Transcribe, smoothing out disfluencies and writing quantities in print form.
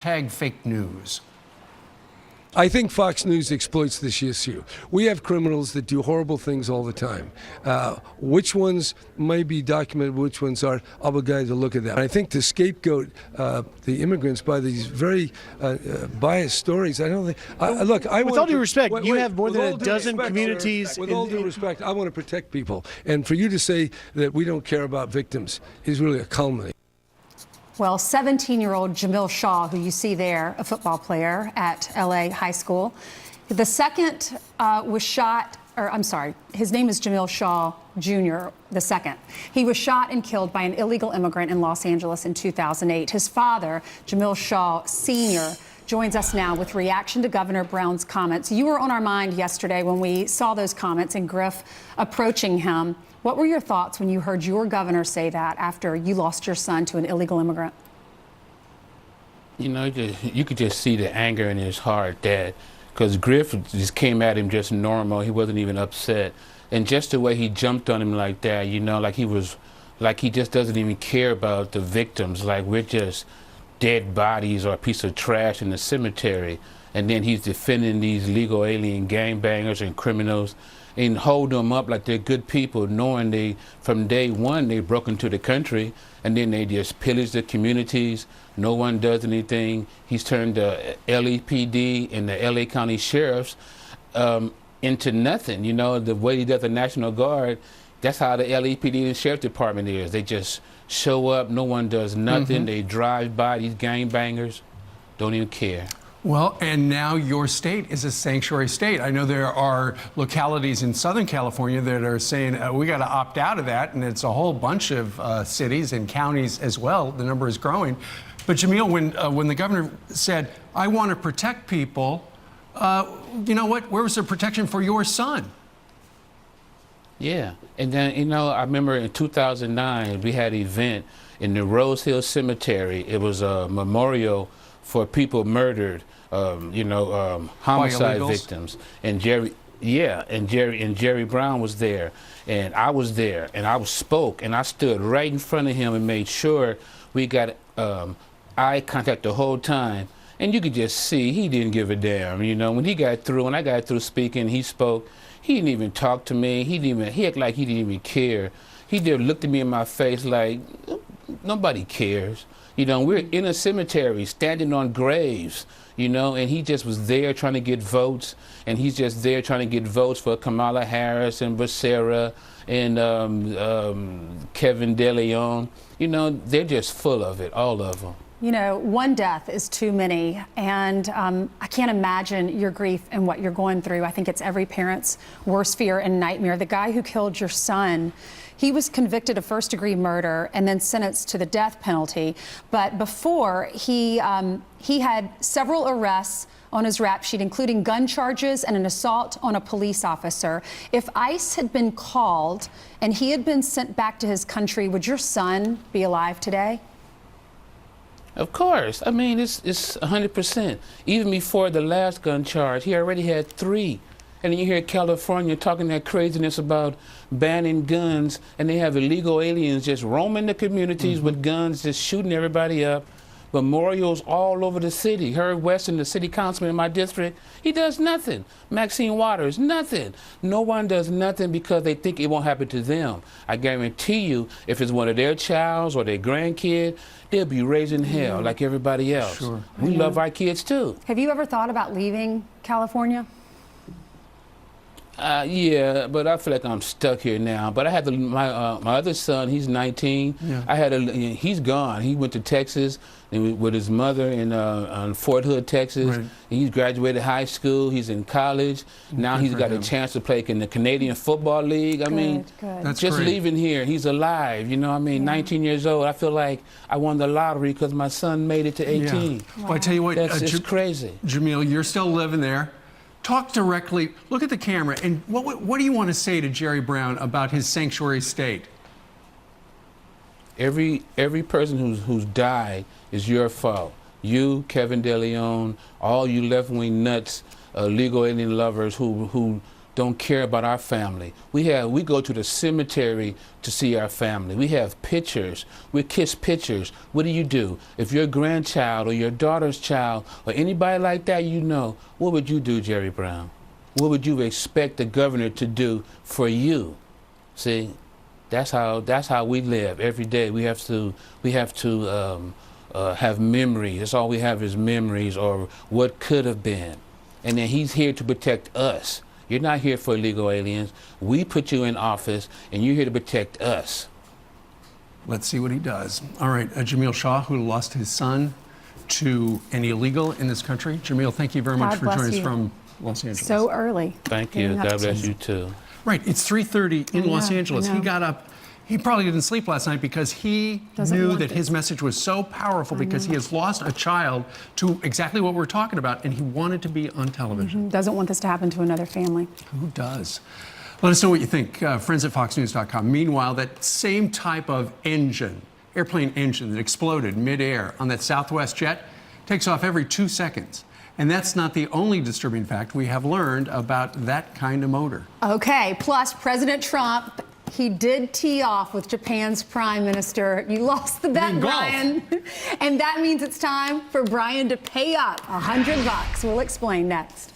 Tag fake news. I think Fox News exploits this issue. We have criminals that do horrible things all the time. Which ones may be documented, which ones aren't, I'll be glad to look at that. And I think to scapegoat the immigrants by these very biased stories, I don't think... Look, with all due respect, you have more than a dozen communities... With all due respect, I want to protect people. And for you to say that we don't care about victims is really a calumny. Well, 17-year-old Jamiel Shaw, who you see there, a football player at LA High School. The second was shot, or I'm sorry, his name is Jamiel Shaw Jr., the second. He was shot and killed by an illegal immigrant in Los Angeles in 2008. His father, Jamiel Shaw Sr., joins us now with reaction to Governor Brown's comments. You were on our mind yesterday when we saw those comments and Griff approaching him. What were your thoughts when you heard your governor say that after you lost your son to an illegal immigrant? You know, you could just see the anger in his heart, Dad, because Griff just came at him just normal. He wasn't even upset. And just the way he jumped on him like that, you know, like he just doesn't even care about the victims, like we're just dead bodies or a piece of trash in the cemetery. And then he's defending these legal alien gangbangers and criminals and hold them up like they're good people, knowing they, from day one, they broke into the country and then they just pillage the communities. No one does anything. He's turned the LAPD and the LA County sheriffs into nothing. You know, the way he does the National Guard, that's how the LAPD and Sheriff Department is. They just show up, no one does nothing. They drive by, these gangbangers don't even care. Well, and now your state is a sanctuary state. I know there are localities in Southern California that are saying we got to opt out of that, and it's a whole bunch of cities and counties as well. The number is growing. But Jamiel, when the governor said, I want to protect people, you know what? Where was the protection for your son? Yeah, and then, you know, I remember in 2009, we had an event in the Rose Hill Cemetery. It was a memorial for people murdered, homicide victims. And Jerry Brown was there, and I was there, and I spoke, and I stood right in front of him and made sure we got eye contact the whole time. And you could just see he didn't give a damn. You know, when I got through speaking, he spoke. He didn't even talk to me. He acted like he didn't even care. He just looked at me in my face like, nobody cares. You know, we're in a cemetery, standing on graves, you know, and he just was there trying to get votes, and he's just there trying to get votes for Kamala Harris and Becerra and Kevin De Leon. You know, they're just full of it, all of them. You know, one death is too many, and I can't imagine your grief and what you're going through. I think it's every parent's worst fear and nightmare. The guy who killed your son, he was convicted of first-degree murder and then sentenced to the death penalty. But before, he had several arrests on his rap sheet, including gun charges and an assault on a police officer. If ICE had been called and he had been sent back to his country, would your son be alive today? Of course. I mean, it's 100%. Even before the last gun charge, he already had 3. And then you hear California talking that craziness about banning guns, and they have illegal aliens just roaming the communities with guns, just shooting everybody up. Memorials all over the city. Herb Weston, the city councilman in my district, he does nothing. Maxine Waters, nothing. No one does nothing because they think it won't happen to them. I guarantee you, if it's one of their childs or their grandkid, they'll be raising hell like everybody else. Sure. We love our kids too. Have you ever thought about leaving California? Yeah, but I feel like I'm stuck here now. But I had my other son. He's 19. Yeah. He's gone. He went to Texas with his mother in Fort Hood, Texas. Right. He's graduated high school. He's in college. Now he's got a chance to play in the Canadian Football League. I mean, That's just great. leaving here. He's alive. You know, I mean, 19 years old. I feel like I won the lottery because my son made it to 18. Yeah. Well, I tell you what, That's just crazy. Jamiel, you're still living there. Talk directly, look at the camera, and what do you want to say to Jerry Brown about his sanctuary state? Every person who's died is your fault. You, Kevin De Leon, all you left-wing nuts, legal alien lovers who don't care about our family. We go to the cemetery to see our family. We have pictures. We kiss pictures. What do? If your grandchild or your daughter's child or anybody like that you know, what would you do, Jerry Brown? What would you expect the governor to do for you? See, that's how we live every day. We have to have memories. That's all we have is memories or what could have been. And then he's here to protect us. You're not here for illegal aliens. We put you in office, and you're here to protect us. Let's see what he does. All right, Jamiel Shaw, who lost his son to an illegal in this country. Jamiel, thank you very much God for bless joining us you. from Los Angeles. So early. Thank you. God bless you too. Right, it's 3:30 in Los Angeles. He got up. He probably didn't sleep last night because he knew that his message was so powerful because he has lost a child to exactly what we're talking about, and he wanted to be on television. Doesn't want this to happen to another family. Who does? Let us know what you think. Friends at FoxNews.com. Meanwhile, that same type of engine, airplane engine that exploded midair on that Southwest jet, takes off every 2 seconds. And that's not the only disturbing fact we have learned about that kind of motor. Okay, plus President Trump, he did tee off with Japan's prime minister. You lost the bet, Brian. And that means it's time for Brian to pay up $100. We'll explain next.